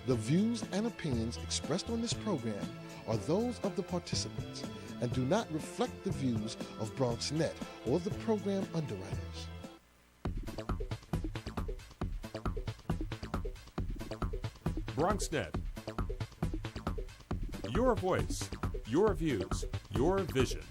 The views and opinions expressed on this program are those of the participants and do not reflect the views of BronxNet or the program underwriters. BronxNet. Your voice, your views, your vision.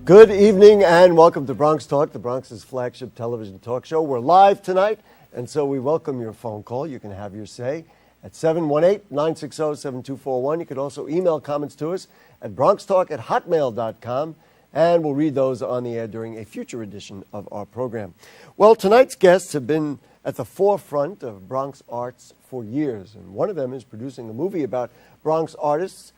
Good evening and welcome to BronxTalk, the Bronx's flagship television talk show. We're live tonight, and so we welcome your phone call. You can have your say at 718-960-7241. You can also email comments to us at bronxtalk@hotmail.com, and we'll read those on the air during a future edition of our program. Well, tonight's guests have been at the forefront of Bronx arts for years, and one of them is producing a movie about Bronx artists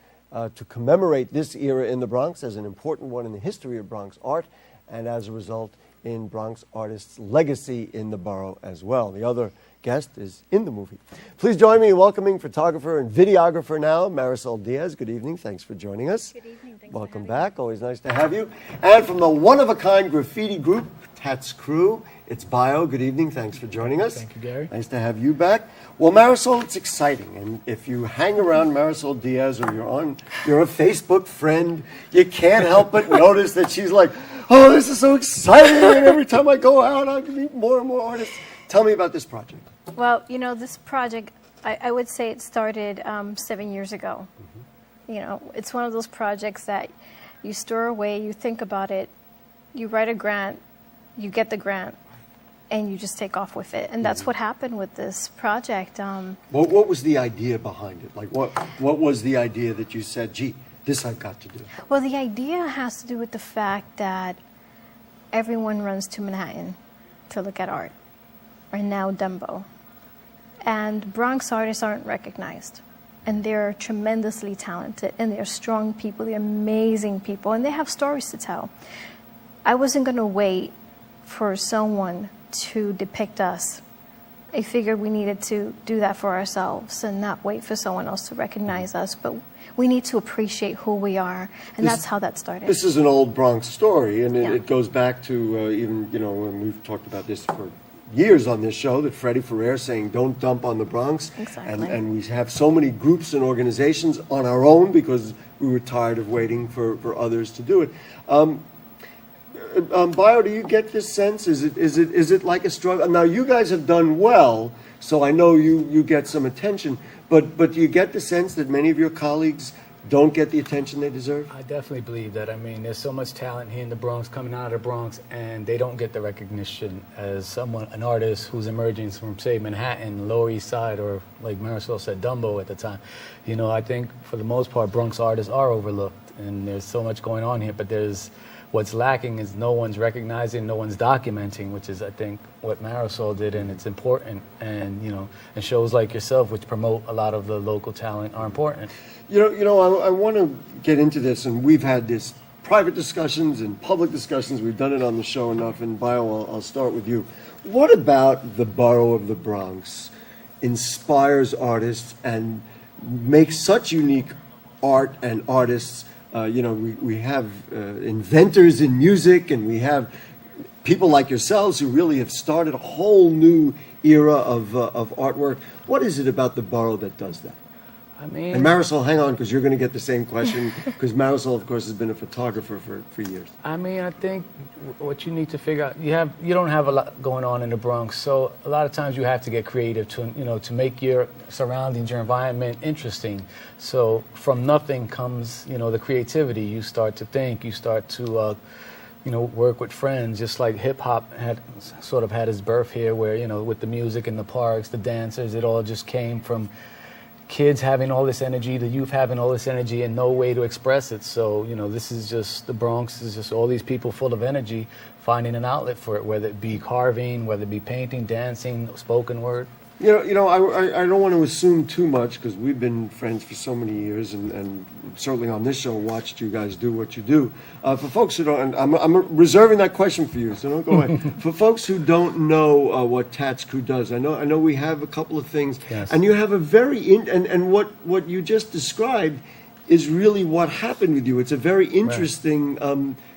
to commemorate this era in the Bronx as an important one in the history of Bronx art, and as a result in Bronx artists' legacy in the borough as well. The other guest is in the movie. Please join me in welcoming photographer and videographer now, Marisol Diaz. Good evening. Thanks for joining us. Good evening. Thanks Welcome for back. Always nice to have you. And from the one-of-a-kind graffiti group, Tats Crew, it's Bio. Good evening. Thanks for joining us. Thank you, Gary. Nice to have you back. Well, Marisol, it's exciting. And if you hang around Marisol Diaz or you're a Facebook friend, you can't help but notice that she's like, oh, this is so exciting. And every time I go out, I meet more and more artists. Tell me about this project. Well, you know, this project, I would say it started 7 years ago. Mm-hmm. You know, it's one of those projects that you store away, you think about it, you write a grant, you get the grant, and you just take off with it. And that's what happened with this project. What was the idea behind it? Like, what was the idea that you said, gee, this I've got to do? Well, the idea has to do with the fact that everyone runs to Manhattan to look at art, or now Dumbo. And Bronx artists aren't recognized. And they're tremendously talented, and they're strong people, they're amazing people, and they have stories to tell. I wasn't going to wait for someone to depict us. I figured we needed to do that for ourselves and not wait for someone else to recognize us, but we need to appreciate who we are, and that's how that started. This is an old Bronx story, and it goes back to even, you know, and we've talked about this for years on this show, that Freddie Ferrer saying, don't dump on the Bronx. Exactly. And we have so many groups and organizations on our own because we were tired of waiting for others to do it. Bio, do you get this sense? Is it like a struggle? Now, you guys have done well, so I know you get some attention, but do you get the sense that many of your colleagues don't get the attention they deserve? I definitely believe that. I mean, there's so much talent here in the Bronx, coming out of the Bronx, and they don't get the recognition as an artist who's emerging from, say, Manhattan, Lower East Side, or like Marisol said, Dumbo at the time. You know, I think for the most part, Bronx artists are overlooked, and there's so much going on here, but what's lacking is no one's recognizing, no one's documenting, which is, I think, what Marisol did, and it's important. And, you know, and shows like yourself, which promote a lot of the local talent, are important. You know, I want to get into this, and we've had this private discussions and public discussions. We've done it on the show enough. And Bio, I'll start with you. What about the borough of the Bronx inspires artists and makes such unique art and artists? You know, we have inventors in music, and we have people like yourselves who really have started a whole new era of artwork. What is it about the borough that does that? I mean, and Marisol, hang on, because you're going to get the same question, because Marisol, of course, has been a photographer for years. I mean, I think what you need to figure out, you don't have a lot going on in the Bronx, so a lot of times you have to get creative to make your surroundings, your environment interesting. So from nothing comes, the creativity. You start to think, you start to work with friends, just like hip hop had its birth here, where, with the music in the parks, the dancers, it all just came from kids having all this energy, the youth having all this energy and no way to express it. So, this is just, the Bronx is just all these people full of energy finding an outlet for it, whether it be carving, whether it be painting, dancing, spoken word. I don't want to assume too much because we've been friends for so many years, and certainly on this show watched you guys do what you do. For folks who don't, and I'm reserving that question for you, so don't go away. For folks who don't know what Tats Crew does, I know we have a couple of things, yes. And you have a and what you just described is really what happened with you. It's a very interesting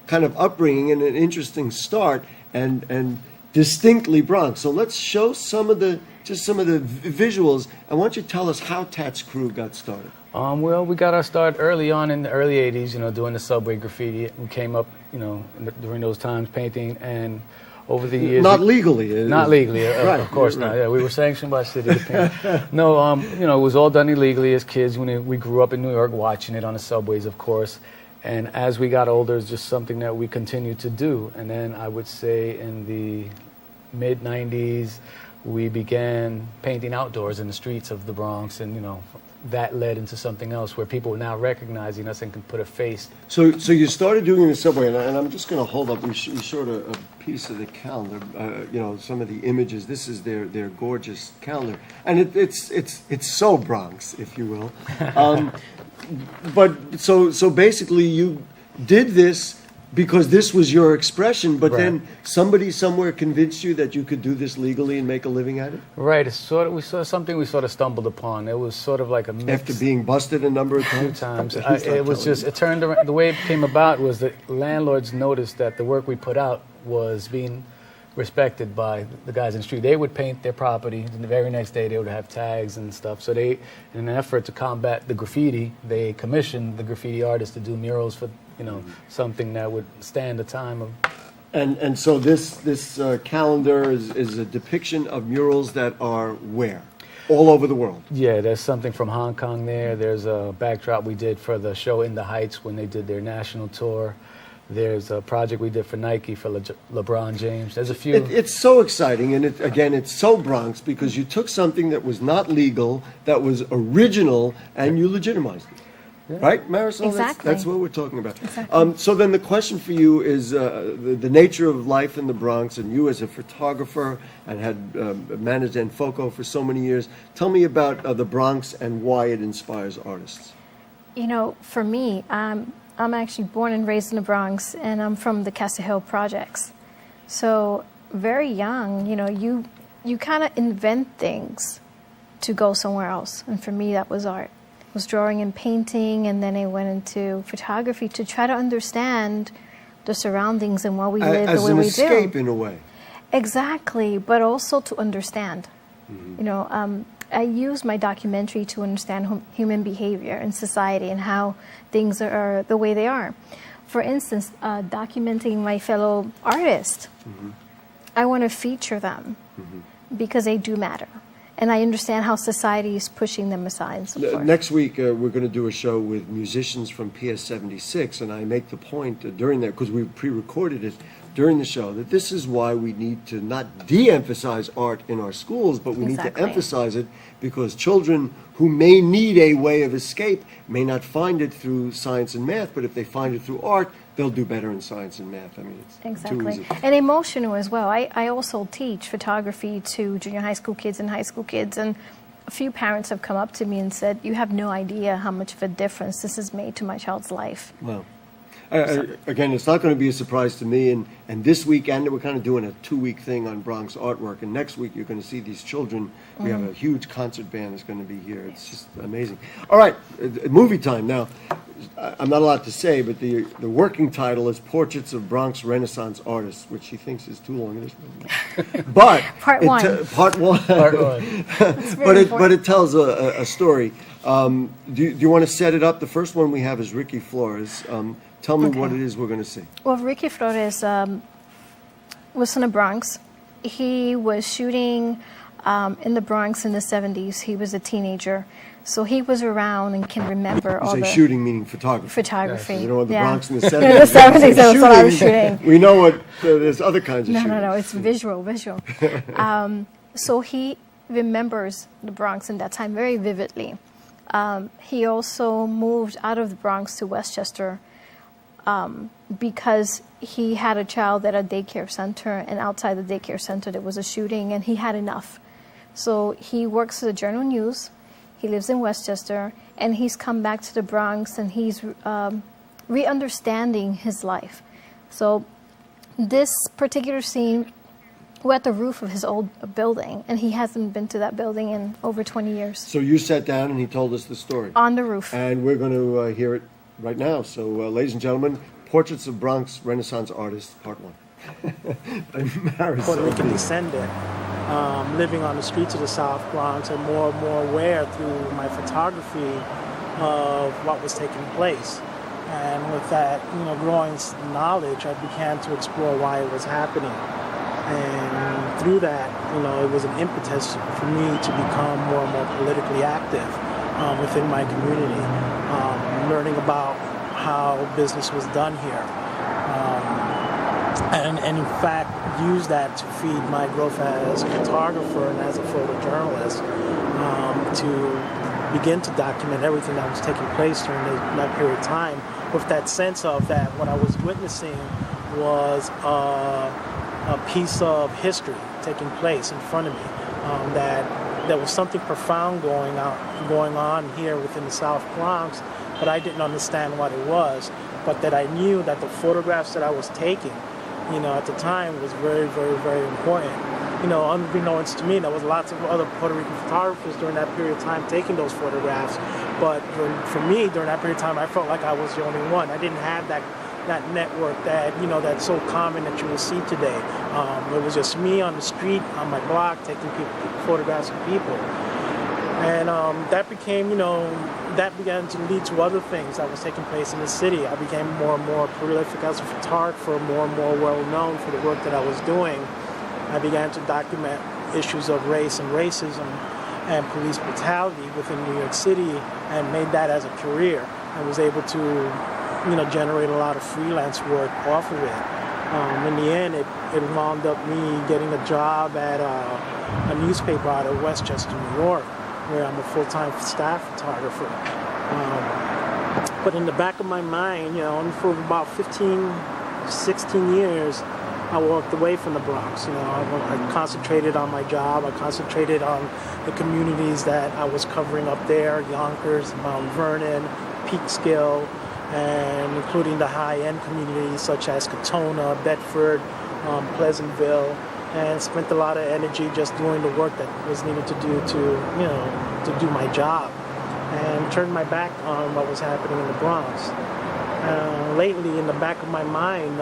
kind of upbringing and an interesting start, and distinctly Bronx. So let's show some of the visuals. And why don't you tell us how Tats Crew got started? Well, we got our start early on in the early 80s, doing the subway graffiti. We came up, during those times painting, and over the years... Not legally. Right, of course not. Yeah, we were sanctioned by the city to paint. No, it was all done illegally as kids when we grew up in New York, watching it on the subways, of course. And as we got older, it's just something that we continued to do. And then I would say in the mid-90s, we began painting outdoors in the streets of the Bronx, and that led into something else where people were now recognizing us and can put a face. So you started doing the subway, and I'm just going to hold up. We showed a piece of the calendar. Some of the images. This is their gorgeous calendar, and it's so Bronx, if you will. But so basically, you did this because this was your expression, but then somebody somewhere convinced you that you could do this legally and make a living at it? Right. It's something we stumbled upon. It was sort of like a mix. After being busted a number of times? It turned around. The way it came about was that landlords noticed that the work we put out was being respected by the guys in the street. They would paint their property, and the very next day they would have tags and stuff. So they, in an effort to combat the graffiti, they commissioned the graffiti artists to do murals for something that would stand the time of. And so this calendar is a depiction of murals that are where? All over the world? Yeah, there's something from Hong Kong there. There's a backdrop we did for the show In the Heights when they did their national tour. There's a project we did for Nike for LeBron James. There's a few. It's so exciting, and it's so Bronx because you took something that was not legal, that was original, and you legitimized it. Yeah. Right, Marisol? Exactly. That's what we're talking about. Exactly. So then the question for you is the nature of life in the Bronx, and you as a photographer and had managed Enfoco for so many years. Tell me about the Bronx and why it inspires artists. For me, I'm actually born and raised in the Bronx, and I'm from the Castle Hill projects. So very young, you kind of invent things to go somewhere else. And for me, that was art. It was drawing and painting, and then I went into photography to try to understand the surroundings and why we live the way we do. As an escape, in a way. Exactly, but also to understand. Mm-hmm. I use my documentary to understand human behavior in society and how things are the way they are. For instance, documenting my fellow artists. Mm-hmm. I want to feature them because they do matter. And I understand how society is pushing them aside and so forth. Next week, we're going to do a show with musicians from PS 76, and I make the point during that, because we pre-recorded it during the show, that this is why we need to not de-emphasize art in our schools, but we need to emphasize it because children who may need a way of escape may not find it through science and math, but if they find it through art, they'll do better in science and math. I mean, it's too easy. And emotional as well. I also teach photography to junior high school kids and high school kids, and a few parents have come up to me and said, you have no idea how much of a difference this has made to my child's life. Wow. Again, it's not going to be a surprise to me, and this weekend we're kind of doing a 2-week thing on Bronx artwork, and next week you're going to see these children. We have a huge concert band that's going to be here. It's just amazing. All right, movie time. Now, I'm not allowed to say, but the working title is Portraits of Bronx Renaissance Artists, which she thinks is too long. It is. But Part one. But it tells a story. Do you want to set it up? The first one we have is Ricky Flores. Tell me what it is we're going to see. Well, Ricky Flores was in the Bronx. He was shooting in the Bronx in the 70s. He was a teenager. So he was around and can remember all the... shooting meaning photography. Photography. Yes. You know, the Bronx in the 70s. In the 70s, that's what I was shooting. We know what... there's other kinds of shooting. No, it's visual. So he remembers the Bronx in that time very vividly. He also moved out of the Bronx to Westchester because he had a child at a daycare center, and outside the daycare center there was a shooting, and he had enough. So he works at the Journal News. He lives in Westchester, and he's come back to the Bronx, and he's re-understanding his life. So this particular scene, we're at the roof of his old building, and he hasn't been to that building in over 20 years. So you sat down and he told us the story. On the roof. And we're going to hear it right now. So, ladies and gentlemen, Portraits of Bronx Renaissance Artists, Part 1. Puerto Rican descendant, living on the streets of the South Bronx, and more aware through my photography of what was taking place. And with that, growing knowledge, I began to explore why it was happening. And through that, it was an impetus for me to become more and more politically active within my community, learning about how business was done here. And in fact, use that to feed my growth as a photographer and as a photojournalist, to begin to document everything that was taking place during that period of time, with that sense of that what I was witnessing was a piece of history taking place in front of me, that there was something profound going on here within the South Bronx, but I didn't understand what it was, but that I knew that the photographs that I was taking, at the time was very, very, very important. Unbeknownst to me, there was lots of other Puerto Rican photographers during that period of time taking those photographs, but for me, during that period of time, I felt like I was the only one. I didn't have that network that, that's so common that you will see today. It was just me on the street, on my block, taking photographs of people. And that became, that began to lead to other things that was taking place in the city. I became more and more prolific as a photographer, more and more well-known for the work that I was doing. I began to document issues of race and racism and police brutality within New York City, and made that as a career. I was able to, generate a lot of freelance work off of it. In the end, it wound up me getting a job at a newspaper out of Westchester, New York, where I'm a full-time staff photographer. But in the back of my mind, for about 15, 16 years, I walked away from the Bronx. I concentrated on my job. I concentrated on the communities that I was covering up there, Yonkers, Mount Vernon, Peekskill, and including the high-end communities such as Katona, Bedford, Pleasantville, and spent a lot of energy just doing the work that was needed to do to do my job, and turned my back on what was happening in the Bronx. Lately, in the back of my mind,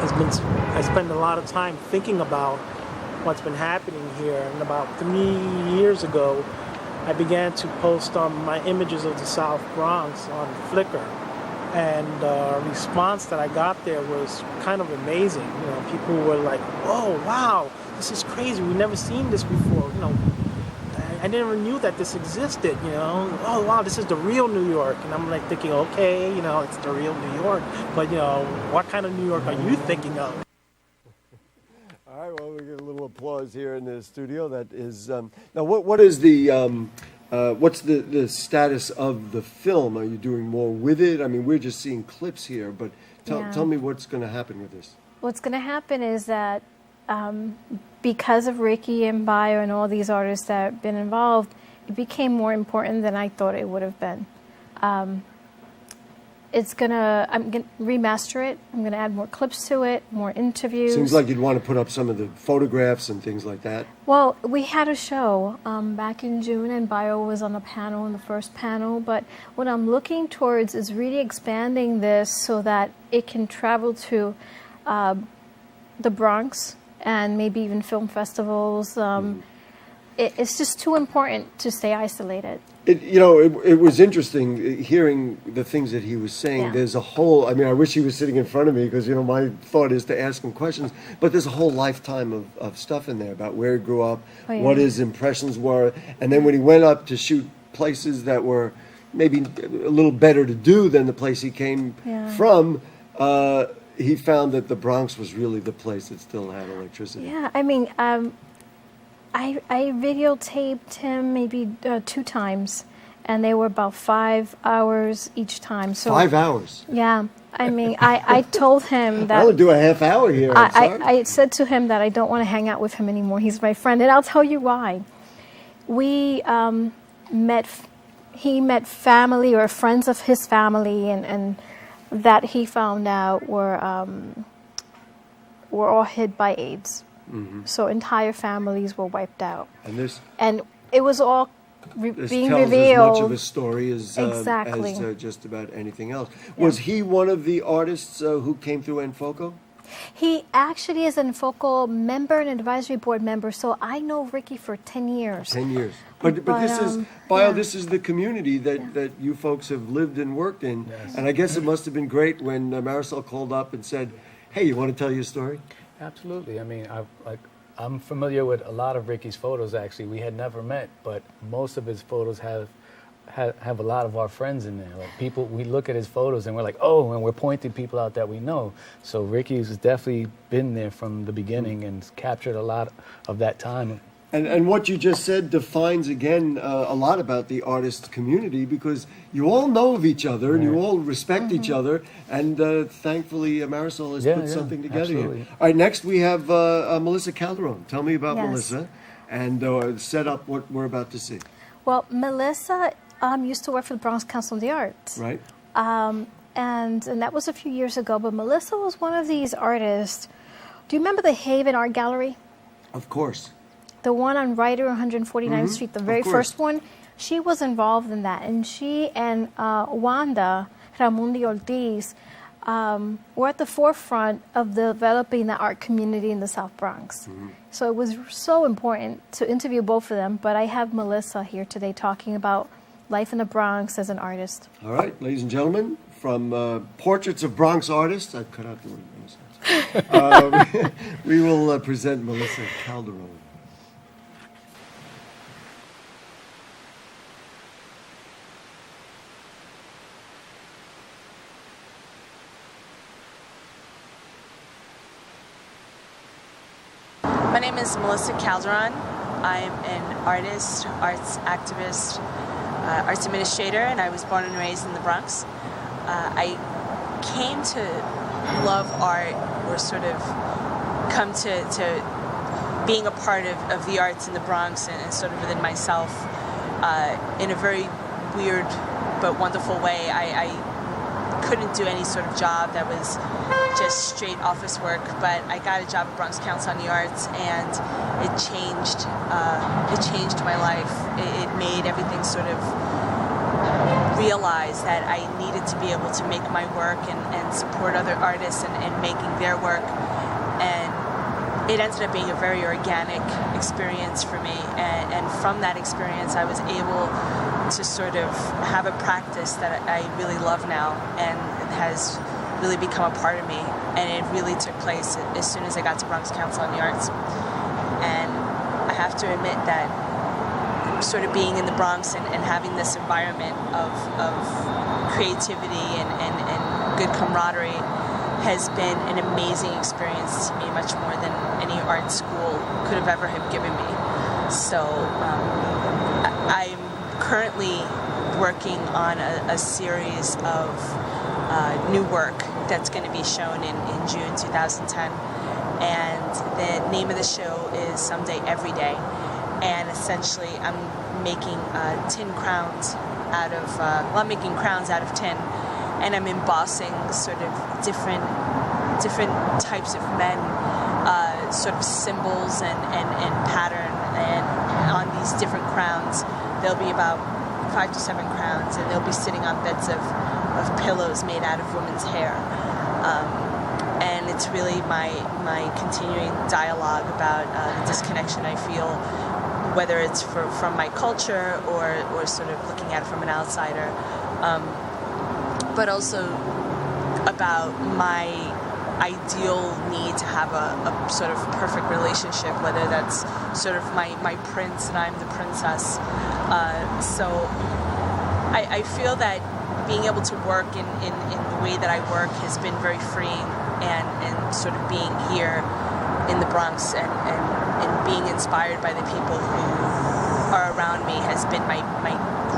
I spend a lot of time thinking about what's been happening here. And about 3 years ago, I began to post my images of the South Bronx on Flickr. And the response that I got there was kind of amazing. People were like, "Oh, wow, this is crazy. We've never seen this before." I never knew that this existed. "Oh, wow, this is the real New York." And I'm like thinking, okay, it's the real New York. But what kind of New York are you thinking of? All right. Well, we get a little applause here in the studio. That is now. What is the? What's the status of the film? Are you doing more with it? I mean, we're just seeing clips here, but tell me what's going to happen with this. What's going to happen is that because of Ricky and Bio and all these artists that have been involved, it became more important than I thought it would have been. I'm going to remaster it. I'm going to add more clips to it, more interviews. Seems like you'd want to put up some of the photographs and things like that. Well, we had a show back in June, and Bio was on the panel, in the first panel. But what I'm looking towards is really expanding this so that it can travel to the Bronx and maybe even film festivals. It's just too important to stay isolated. It was interesting hearing the things that he was saying. Yeah. There's a whole, I wish he was sitting in front of me because, my thought is to ask him questions. But there's a whole lifetime of stuff in there about where he grew up, what his impressions were. And then when he went up to shoot places that were maybe a little better to do than the place he came from, he found that the Bronx was really the place that still had electricity. Yeah, I videotaped him maybe 2 times, and they were about 5 hours each time. So 5 hours? Yeah, I mean, I told him that... I'll do a half hour here. I said to him that I don't want to hang out with him anymore. He's my friend, and I'll tell you why. We he met family or friends of his family, and that he found out were all hit by AIDS. Mm-hmm. So entire families were wiped out. And it was all being tells revealed. as much of a story as, exactly. as just about anything else. Yeah. Was he one of the artists who came through Enfoco? He actually is an Enfoco member and advisory board member, so I know Ricky for 10 years. 10 years. But this is, this is the community that you folks have lived and worked in. Yes. And I guess it must have been great when Marisol called up and said, hey, you want to tell your story? Absolutely. I mean, I'm familiar with a lot of Ricky's photos, actually. We had never met, but most of his photos have a lot of our friends in there. Like people, we look at his photos and we're like, oh, and we're pointing people out that we know. So Ricky's definitely been there from the beginning and captured a lot of that time. And what you just said defines, again, a lot about the artist community, because you all know of each other and you all respect each other. And thankfully, Marisol has put something together here. All right, next we have Melissa Calderon. Tell me about Melissa and set up what we're about to see. Well, Melissa used to work for the Bronx Council of the Arts. Right. And that was a few years ago. But Melissa was one of these artists. Do you remember the Haven Art Gallery? Of course. The one on Ryder 149th Street, the very first one, she was involved in that. And she and Wanda Ramundi Ortiz were at the forefront of developing the art community in the South Bronx. So it was so important to interview both of them. But I have Melissa here today talking about life in the Bronx as an artist. All right, ladies and gentlemen, from Portraits of Bronx Artists, I've cut out the word. We will present Melissa Calderon. My name is Melissa Calderon. I'm an artist, arts activist, arts administrator, and I was born and raised in the Bronx. I came to love art, or sort of come to being a part of the arts in the Bronx and sort of within myself in a very weird but wonderful way. I couldn't do any sort of job that was just straight office work, but I got a job at Bronx Council on the Arts, and it changed my life. It made everything sort of realize that I needed to be able to make my work and support other artists and making their work. And it ended up being a very organic experience for me. And from that experience, I was able to sort of have a practice that I really love now, and it has really become a part of me. And it really took place as soon as I got to Bronx Council on the Arts. And I have to admit that sort of being in the Bronx and having this environment of creativity and good camaraderie has been an amazing experience to me, much more than any art school could have ever have given me. So I'm currently working on a series of new work that's going to be shown in June 2010. And the name of the show is Someday Every Day. And essentially I'm making tin crowns out of, I'm making crowns out of tin. And I'm embossing sort of different types of men, sort of symbols and pattern. And on these different crowns, there'll be about 5 to 7 crowns, and they'll be sitting on beds of pillows made out of women's hair. And it's really my continuing dialogue about the disconnection I feel, whether it's from my culture or sort of looking at it from an outsider, but also about my ideal need to have a sort of perfect relationship, whether that's sort of my prince and I'm the princess. So I feel that being able to work in the way that I work has been very freeing, and sort of being here in the Bronx and being inspired by the people who are around me has been my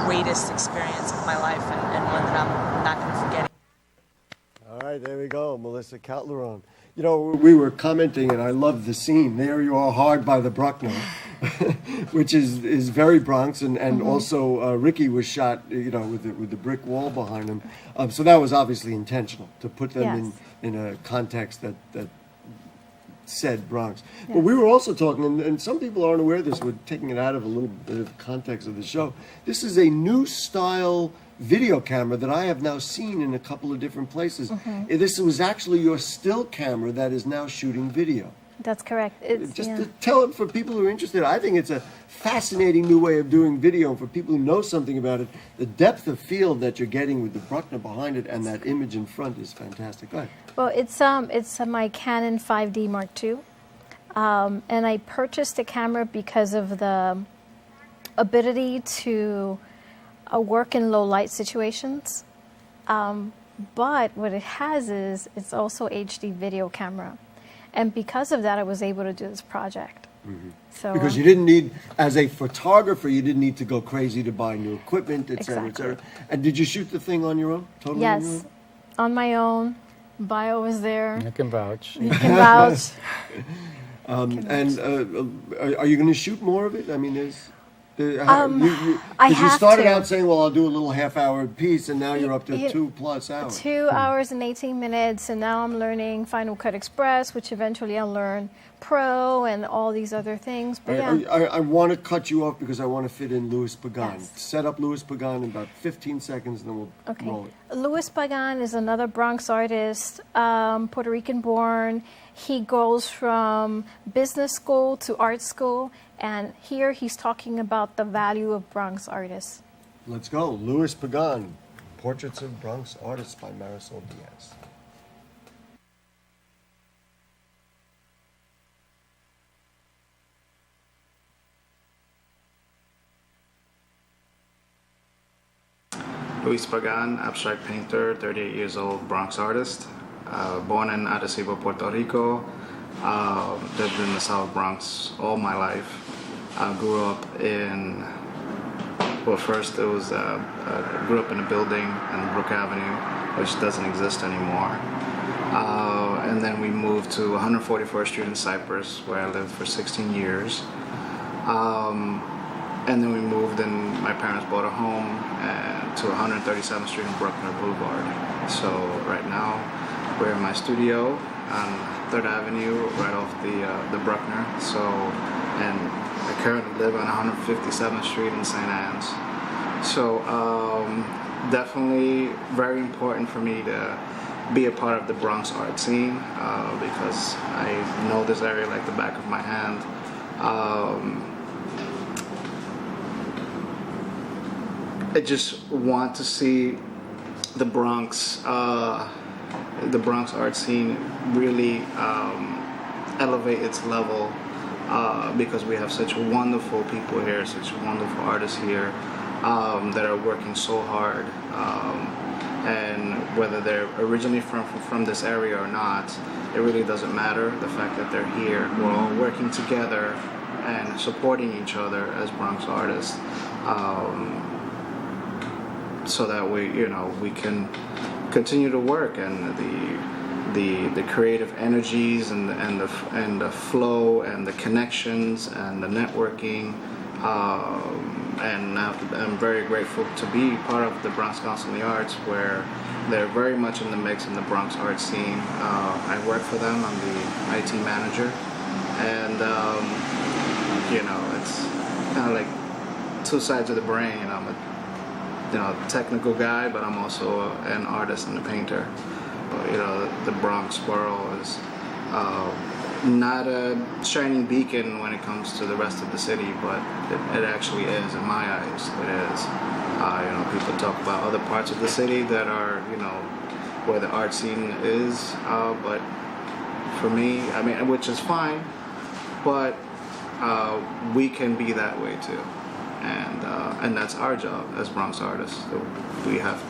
greatest experience of my life, and one that I'm not going to forget. All right, you go, Melissa Calderon. You know, we were commenting, and I love the scene. There you are, hard by the Bruckner, which is very Bronx, and also Ricky was shot, you know, with the brick wall behind him. So that was obviously intentional to put them in a context that said Bronx. But we were also talking, and some people aren't aware of this, we're taking it out of a little bit of context of the show. This is a new style video camera that I have now seen in a couple of different places. This was actually your still camera that is now shooting video. That's correct. It's, Just to tell it for people who are interested, I think it's a fascinating new way of doing video. And for people who know something about it, the depth of field that you're getting with the Bruckner behind it and that image in front is fantastic. Go ahead. Well, it's my Canon 5D Mark II. And I purchased the camera because of the ability to work in low light situations. But what it has is it's also HD video camera. And because of that, I was able to do this project. So, because you didn't need, as a photographer, you didn't need to go crazy to buy new equipment, et cetera, et cetera. And did you shoot the thing on your own? Totally on your yes, own? on my own. Bio was there. I can vouch. You can vouch. And are you going to shoot more of it? I mean, I you have started to. out saying, well, I'll do a little half-hour piece, and now you're up to 2+ hours. 2 hours and 18 minutes, and now I'm learning Final Cut Express, which eventually I'll learn Pro and all these other things. But I want to cut you off because I want to fit in Louis Pagan. Yes. Set up Louis Pagan in about 15 seconds, and then we'll roll it. Louis Pagan is another Bronx artist, Puerto Rican born. He goes from business school to art school, and here he's talking about the value of Bronx artists. Let's go. Louis Pagan, Portraits of Bronx Artists by Marisol Diaz. Luis Pagan, abstract painter, 38 years old, Bronx artist. Born in Arecibo, Puerto Rico. Lived in the South Bronx all my life. Grew up in, well, first it was, grew up in a building in Brook Avenue, which doesn't exist anymore. And then we moved to 141st Street in Cypress, where I lived for 16 years. And then we moved, and my parents bought a home to 137th Street and Bruckner Boulevard. So right now, we're in my studio on 3rd Avenue, right off the Bruckner. So, and I currently live on 157th Street in St. Anne's. So definitely very important for me to be a part of the Bronx art scene because I know this area like the back of my hand. I just want to see the Bronx art scene really elevate its level because we have such wonderful people here, such wonderful artists here that are working so hard. And whether they're originally from this area or not, it really doesn't matter. The fact that they're here, we're all working together and supporting each other as Bronx artists. So that we can continue to work, and the creative energies and the flow and the connections and the networking, and I'm very grateful to be part of the Bronx Council on the Arts, where they're very much in the mix in the Bronx art scene. I work for them. I'm the IT manager, and it's kind of like two sides of the brain. I'm a technical guy, but I'm also an artist and a painter. The Bronx borough is not a shining beacon when it comes to the rest of the city, but it actually is, in my eyes. It is. People talk about other parts of the city that are, where the art scene is, but for me, which is fine, but we can be that way too. And that's our job as Bronx artists. So we have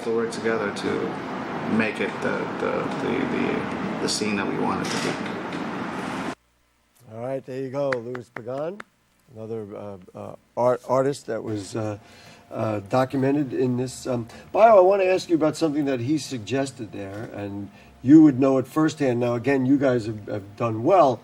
to work together to make it the scene that we want it to be. All right, there you go, Louis Pagan, another artist that was documented in this bio. I want to ask you about something that he suggested there, and you would know it firsthand. Now, again, you guys have done well.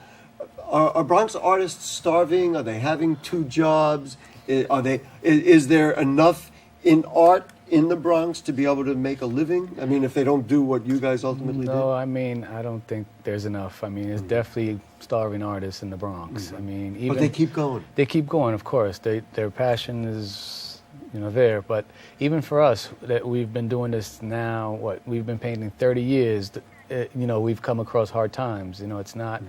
Are Bronx artists starving? Are they having 2 jobs? Is there enough in art in the Bronx to be able to make a living? I mean, if they don't do what you guys ultimately did? No, I mean, I don't think there's enough. I mean, there's definitely starving artists in the Bronx. I mean, even... But they keep going. They keep going, of course. Their passion is, there. But even for us, that we've been doing this now, we've been painting 30 years, we've come across hard times. It's not...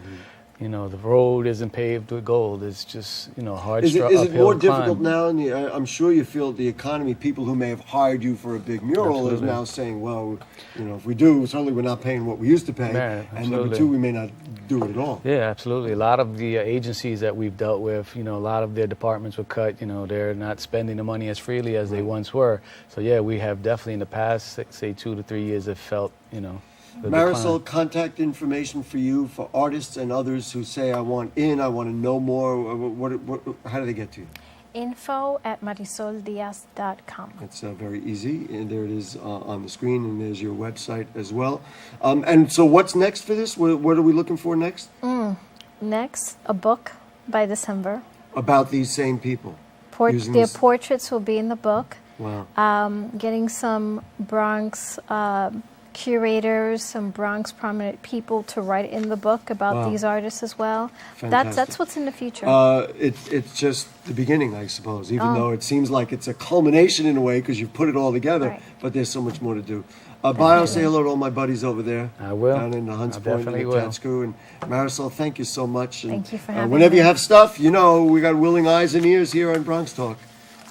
the road isn't paved with gold. It's just, hard Is uphill it more climb. difficult now? I'm sure you feel the economy, people who may have hired you for a big mural is now saying, well, if we do, certainly we're not paying what we used to pay. Yeah, and number 2, we may not do it at all. Yeah, absolutely. A lot of the agencies that we've dealt with, a lot of their departments were cut. They're not spending the money as freely as they once were. So, yeah, we have definitely in the past, say, 2 to 3 years have felt, Marisol, contact information for you, for artists and others who say, I want to know more. How do they get to you? info@marisoldiaz.com. It's very easy, and there it is on the screen, and there's your website as well. And so what's next for this? What are we looking for next? Next, a book by December. About these same people? Their portraits will be in the book. Wow. Getting some Bronx... curators, some Bronx prominent people to write in the book about these artists as well. That's what's in the future. It's just the beginning, I suppose, even though it seems like it's a culmination in a way because you've put it all together, but there's so much more to do. Bio, say hello to all my buddies over there. I will. Down in the Hunts Point and the Tatscrew. And Marisol, thank you so much. And, thank you for having me. Whenever you have stuff, we got willing eyes and ears here on Bronx Talk.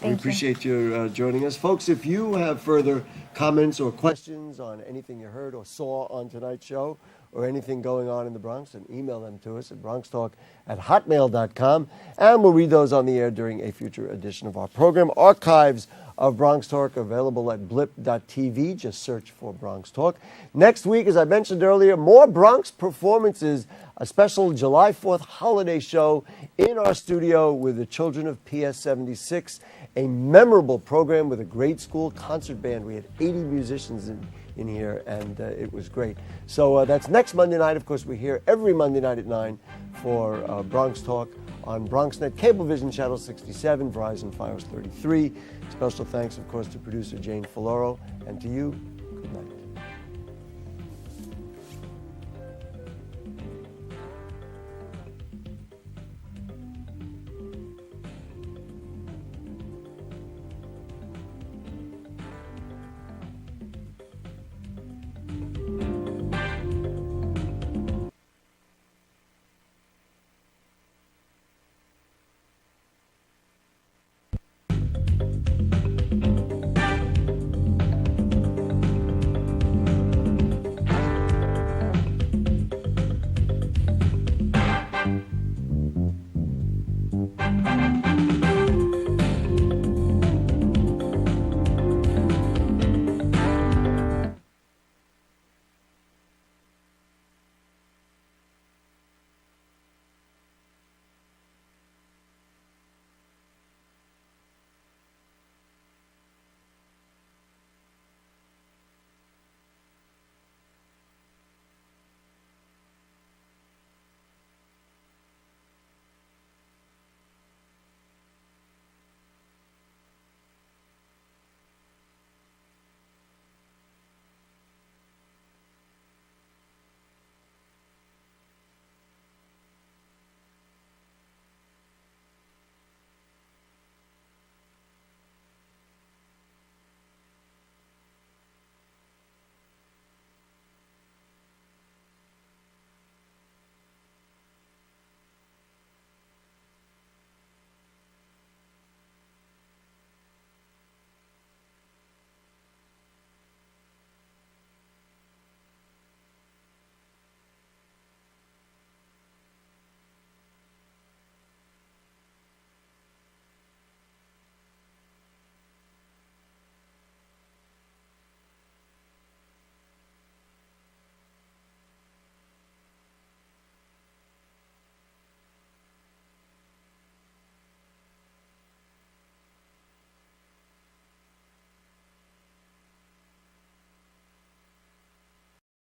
We appreciate you joining us. Folks, if you have further comments or questions on anything you heard or saw on tonight's show or anything going on in the Bronx, then email them to us at BronxTalk@hotmail.com, and we'll read those on the air during a future edition of our program. Archives of Bronx Talk available at blip.tv. Just search for Bronx Talk. Next week, as I mentioned earlier, more Bronx performances, a special July 4th holiday show in our studio with the children of PS 76, a memorable program with a great school concert band. We had 80 musicians in here, and it was great. So that's next Monday night. Of course, we're here every Monday night at 9 for Bronx Talk on BronxNet, Cablevision Channel 67, Verizon Fios 33. Special thanks, of course, to producer Jane Folloro, and to you, good night.